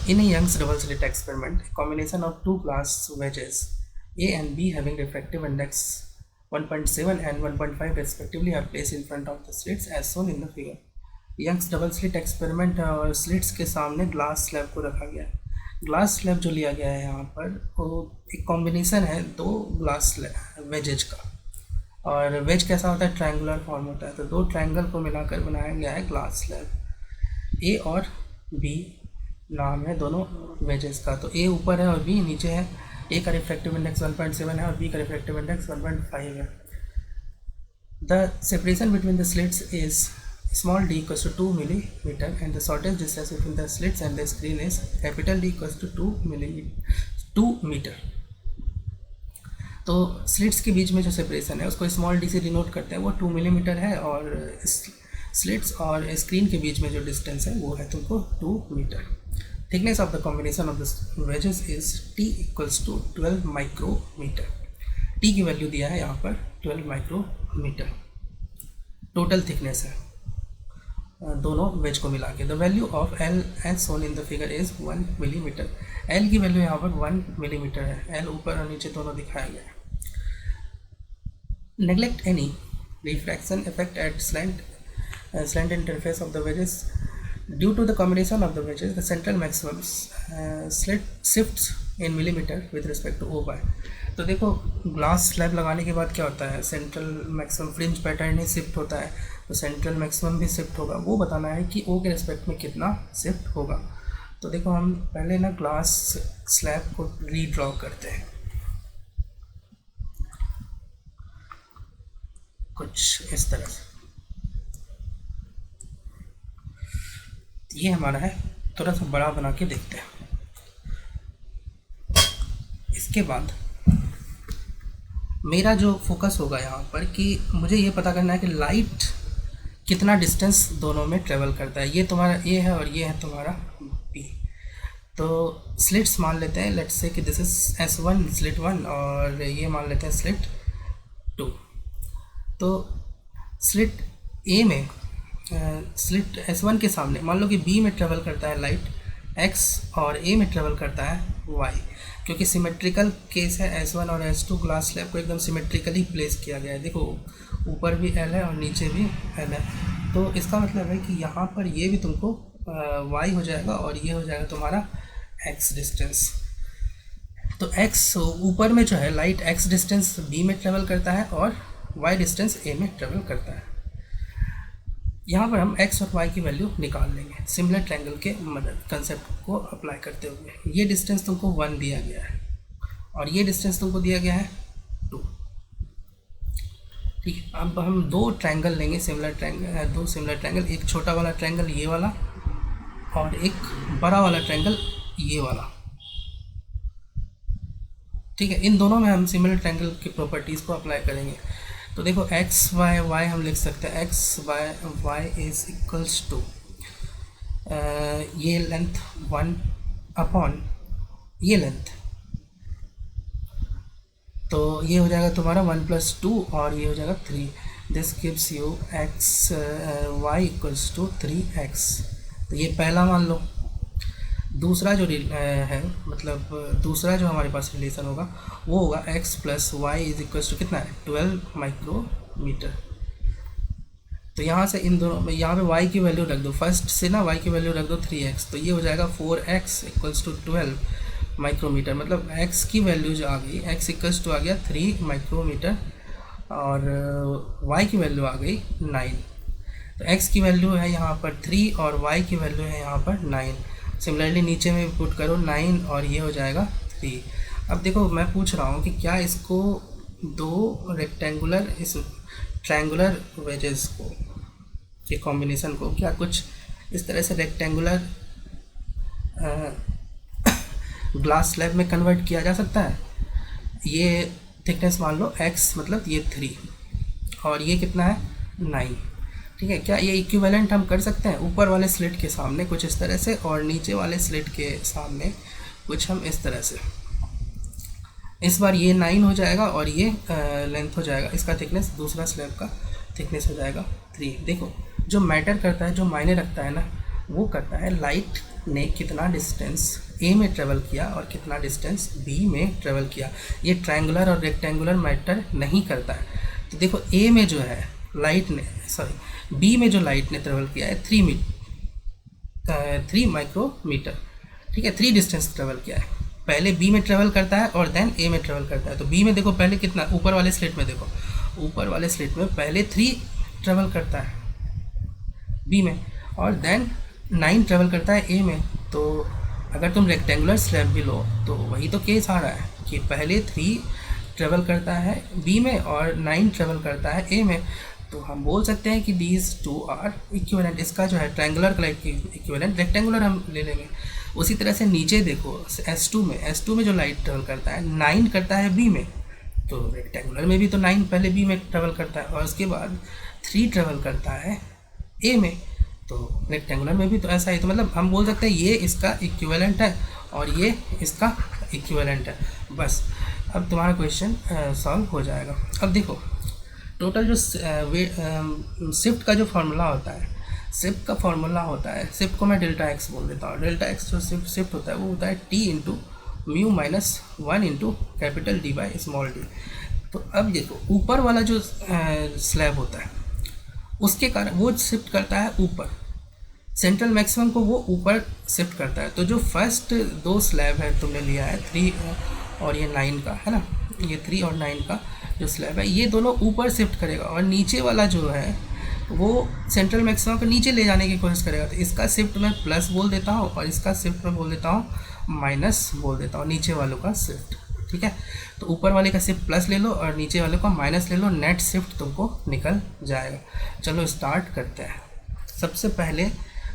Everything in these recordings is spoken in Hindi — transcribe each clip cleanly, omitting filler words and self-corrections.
In a Young's double slit experiment, a combination of two glass wedges A and B having refractive index 1.7 and 1.5 respectively are placed in front of the slits as shown in the figure. Young's double slit experiment और स्लिट्स के सामने ग्लास स्लैब को रखा गया है। ग्लास स्लैब जो लिया गया है यहाँ पर वो एक कॉम्बिनेशन है दो ग्लास वेजेज का, और वेज कैसा होता है, ट्रायंगुलर फॉर्म होता है, तो दो ट्रायंगल को मिलाकर बनाया गया है ग्लास स्लैब। ए और बी नाम है दोनों वेजेस का, तो ए ऊपर है और बी नीचे है। ए का रिफ्रैक्टिव इंडेक्स 1.7 है और बी का रिफ्रैक्टिव इंडेक्स 1.5 है। The separation between the slits is small d equals to 2 millimeter and the shortest distance between the slits and the screen is capital D equals to 2 meter। तो स्लिट्स के बीच में जो सेपरेशन है उसको स्मॉल डी से डिनोट करते हैं, वो 2 मिलीमीटर है, और स्लिट्स और स्क्रीन के बीच में जो डिस्टेंस है वो है तुमको 2 meter. Thickness of the combination of the wedges is t equals to 12 micrometer. t की वैल्यू दिया है यहाँ पर 12 माइक्रोमीटर टोटल थिकनेस है दोनों वेज को मिला के। The value of L as shown in the figure is 1 millimeter. L की वैल्यू यहाँ पर 1 मिलीमीटर है, एल ऊपर और नीचे दोनों दिखाया गया है। Neglect any refraction effect at slant interface of the wedges due to the combination of the wedges. The central maximum slit shifts in millimeter with respect to OY। तो देखो ग्लास स्लैब लगाने के बाद क्या होता है, सेंट्रल मैक्सिमम फ्रिंज पैटर्न ही शिफ्ट होता है, तो सेंट्रल मैक्सिमम भी शिफ्ट होगा, वो बताना है कि ओ के रिस्पेक्ट में कितना शिफ्ट होगा। तो देखो हम पहले ना ग्लास स्लैब को रीड्रॉ करते हैं कुछ इस तरह से। ये हमारा है, थोड़ा सा बड़ा बना के देखते हैं। इसके बाद मेरा जो फोकस होगा यहाँ पर कि मुझे ये पता करना है कि लाइट कितना डिस्टेंस दोनों में ट्रेवल करता है। ये तुम्हारा ए है और ये है तुम्हारा बी। तो स्लिट्स मान लेते हैं, लेट्स से कि दिस इज S1 स्लिट 1 और ये मान लेते हैं स्लिट 2। तो स्लिट ए में स्लिट S1 के सामने मान लो कि बी में ट्रेवल करता है लाइट x और ए में ट्रेवल करता है y, क्योंकि सिमेट्रिकल केस है। S1 और S2 ग्लास स्लैब को एकदम सिमेट्रिकली प्लेस किया गया है। देखो ऊपर भी L है और नीचे भी L है, तो इसका मतलब है कि यहाँ पर ये भी तुमको y हो जाएगा और ये हो जाएगा तुम्हारा x डिस्टेंस। तो x ऊपर में जो है लाइट x डिस्टेंस b में ट्रेवल करता है और y डिस्टेंस a में ट्रेवल करता है। यहाँ पर हम x और y की वैल्यू निकाल लेंगे सिमिलर ट्रायंगल के मदद कंसेप्ट को अप्लाई करते हुए। ये डिस्टेंस तुमको 1 दिया गया है और ये डिस्टेंस तुमको दिया गया है 2। ठीक है, अब हम दो ट्रायंगल लेंगे, दो सिमिलर ट्रायंगल, एक छोटा वाला ट्रायंगल ये वाला और एक बड़ा वाला ट्रायंगल ये वाला। ठीक है, इन दोनों में हम सिमिलर ट्रायंगल की प्रॉपर्टीज़ को अप्लाई करेंगे। तो देखो x y y हम लिख सकते हैं, x y is equals to ये लेंथ 1 अपॉन ये लेंथ, तो ये हो जाएगा तुम्हारा 1 + 2 और ये हो जाएगा 3। This gives you x y equals to 3x। तो ये पहला मान लो। दूसरा जो है मतलब दूसरा जो हमारे पास रिलेशन होगा वो होगा x + y is equals to कितना है 12 माइक्रोमीटर। तो यहाँ से इन दोनों में यहाँ पे y की वैल्यू रख दो, फर्स्ट से ना y की वैल्यू रख दो 3x, तो ये हो जाएगा 4x इक्वल्स टू 12 माइक्रोमीटर। मतलब x की वैल्यू जो आ गई, x इक्वल्स टू आ गया 3 माइक्रोमीटर और y की वैल्यू आ गई 9। तो x की वैल्यू है यहाँ पर 3 और y की वैल्यू है यहाँ पर 9। सिमिलरली नीचे में पुट करो 9 और ये हो जाएगा 3। अब देखो मैं पूछ रहा हूँ कि क्या इसको दो रेक्टेंगुलर इस ट्रायंगुलर वेजेस को के कॉम्बिनेशन को क्या कुछ इस तरह से रेक्टेंगुलर ग्लास स्लैब में कन्वर्ट किया जा सकता है। ये थिकनेस मान लो x मतलब ये 3 और ये कितना है 9। ठीक है, क्या ये इक्विवेलेंट हम कर सकते हैं ऊपर वाले स्लिट के सामने कुछ इस तरह से और नीचे वाले स्लिट के सामने कुछ हम इस तरह से। इस बार ये 9 हो जाएगा और ये लेंथ हो जाएगा, इसका थिकनेस दूसरा स्लैब का थिकनेस हो जाएगा 3। देखो जो मैटर करता है, जो मायने रखता है ना, वो करता है लाइट ने कितना डिस्टेंस ए में ट्रेवल किया और कितना डिस्टेंस बी में ट्रेवल किया। ये ट्रायंगुलर और रेक्टेंगुलर मैटर नहीं करता है। तो देखो ए में जो है लाइट ने, सॉरी बी में जो लाइट ने ट्रेवल किया है 3 माइक्रोमीटर, ठीक है, 3 डिस्टेंस ट्रेवल किया है। पहले बी में ट्रेवल करता है और देन ए में ट्रेवल करता है। तो बी में देखो पहले कितना, ऊपर वाले स्लिट में देखो, ऊपर वाले स्लिट में पहले 3 ट्रेवल करता है बी में और देन 9 ट्रेवल करता है ए में। तो अगर तुम रेक्टेंगुलर स्लैब भी लो तो वही तो केस आ रहा है कि पहले 3 ट्रेवल करता है बी में और 9 ट्रेवल करता है ए में। तो हम बोल सकते हैं कि दीज टू आर इक्विवेलेंट। इसका जो है ट्रायंगुलर का इक्विवेलेंट रेक्टेंगुलर हम ले लेंगे। उसी तरह से नीचे देखो S2 में जो लाइट ट्रेवल करता है 9 करता है बी में, तो रेक्टेंगुलर में भी तो 9 पहले बी में ट्रेवल करता है और उसके बाद 3 ट्रेवल करता है ए में, तो रेक्टेंगुलर में भी तो ऐसा ही। तो मतलब हम बोल सकते हैं ये इसका इक्विवेलेंट है और ये इसका इक्विवेलेंट है। बस अब तुम्हारा क्वेश्चन सॉल्व हो जाएगा। अब देखो टोटल जो शिफ्ट का जो फार्मूला होता है, शिफ्ट का फार्मूला होता है, शिफ्ट को मैं डेल्टा एक्स बोल देता हूँ। डेल्टा एक्स जो शिफ्ट होता है वो होता है T into mu minus 1 into capital D by small D. तो अब देखो ऊपर वाला जो स्लैब होता है उसके कारण वो शिफ्ट करता है ऊपर, सेंट्रल मैक्सिमम को वो ऊपर शिफ्ट करता है। तो जो फर्स्ट 2 स्लैब है तुमने लिया है 3 और ये 9 का है ना, ये 3 और 9 का जो स्लैब है ये दोनों ऊपर शिफ्ट करेगा और नीचे वाला जो है वो सेंट्रल मैक्सिमम को नीचे ले जाने की कोशिश करेगा। तो इसका शिफ्ट मैं प्लस बोल देता हूँ और इसका शिफ्ट मैं बोल देता हूँ माइनस बोल देता हूँ, नीचे वालों का शिफ्ट, ठीक है। तो ऊपर वाले का शिफ्ट प्लस ले लो और नीचे वाले का माइनस ले लो, नेट शिफ्ट तुमको निकल जाएगा। चलो स्टार्ट करते हैं। सबसे पहले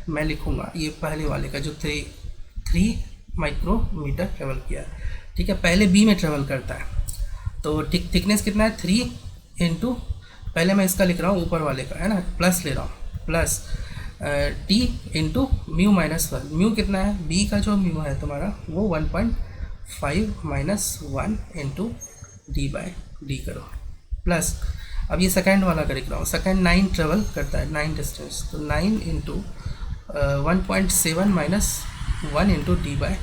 मैं लिखूँगा ये पहले वाले का जो 3 माइक्रोमीटर ट्रेवल किया, ठीक है। पहले बी में ट्रेवल करता है तो थिकनेस कितना है 3 इंटू, पहले मैं इसका लिख रहा हूँ ऊपर वाले का है ना, प्लस ले रहा हूँ, plus T into mu minus 1। Mu कितना है, बी का जो म्यू है तुम्हारा वो 1.5 minus 1 into D by D करो, प्लस अब ये सेकेंड वाला का लिख रहा हूँ। सेकेंड 9 ट्रेवल करता है 9 डिस्टेंस, तो 9 into 1.7 minus 1 into D by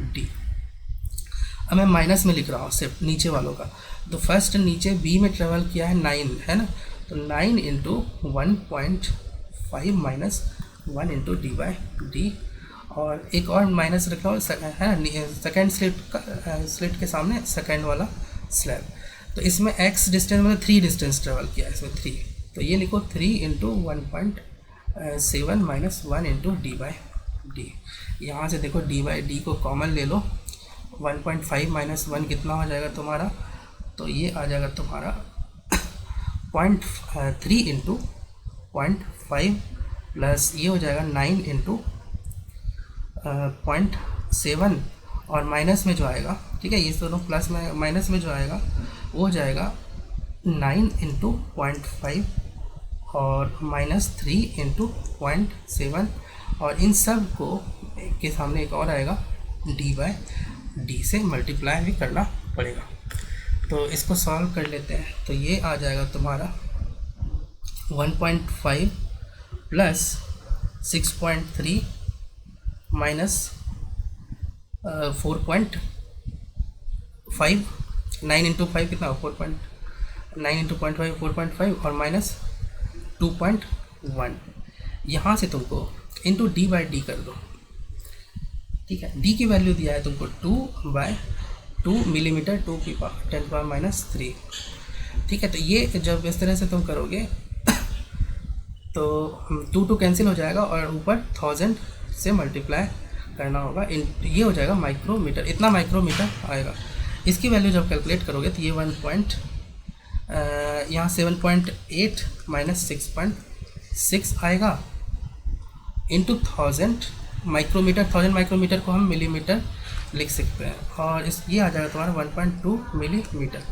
D. अब मैं माइनस में लिख रहा हूँ सिर्फ नीचे वालों का। तो फर्स्ट नीचे बी में ट्रेवल किया है 9 है ना, तो 9 into 1.5 minus 1 into D by D. और एक और माइनस रख रहा हूँ है ना, सेकेंड स्लिट के सामने सेकेंड वाला स्लैब। तो इसमें x डिस्टेंस मतलब 3 डिस्टेंस ट्रेवल किया है इसमें 3, तो ये लिखो 3 into 1.7 minus 1 into D by D. यहाँ से देखो डी बाई डी को कॉमन ले लो, 1.5 माइनस 1 कितना हो जाएगा तुम्हारा, तो ये आ जाएगा तुम्हारा 0.3 इंटू 0.5 प्लस ये हो जाएगा 9 इंटू 0.7 और माइनस में जो आएगा, ठीक है, ये दोनों प्लस में माइनस में जो आएगा वो हो जाएगा 9 इंटू 0.5 और माइनस 3 इंटू 0.7 और इन सब को के सामने एक और आएगा डी बाई डी से मल्टीप्लाई भी करना पड़ेगा। तो इसको सॉल्व कर लेते हैं। तो ये आ जाएगा तुम्हारा 1.5 प्लस 6.3 माइनस 4.5, 9 इंटू 5 कितना, 4.9 इंटू 0.5 4.5 और माइनस 2.1। यहाँ से तुमको इंटू डी बाई डी कर दो, ठीक है। डी की वैल्यू दिया है तुमको 2/2 मिलीमीटर 2 की पावर 10⁻³ ठीक है। तो ये जब इस तरह से तुम करोगे तो 2 कैंसिल हो जाएगा और ऊपर 1000 से मल्टीप्लाई करना होगा, ये हो जाएगा माइक्रोमीटर, इतना माइक्रोमीटर आएगा। इसकी वैल्यू जब कैलकुलेट करोगे तो ये यहाँ 7.8 माइनस 6.6 आएगा इंटू 1000 माइक्रोमीटर। 1000 माइक्रोमीटर को हम मिलीमीटर लिख सकते हैं और ये आ जाएगा तुम्हारा 1.2 मिलीमीटर।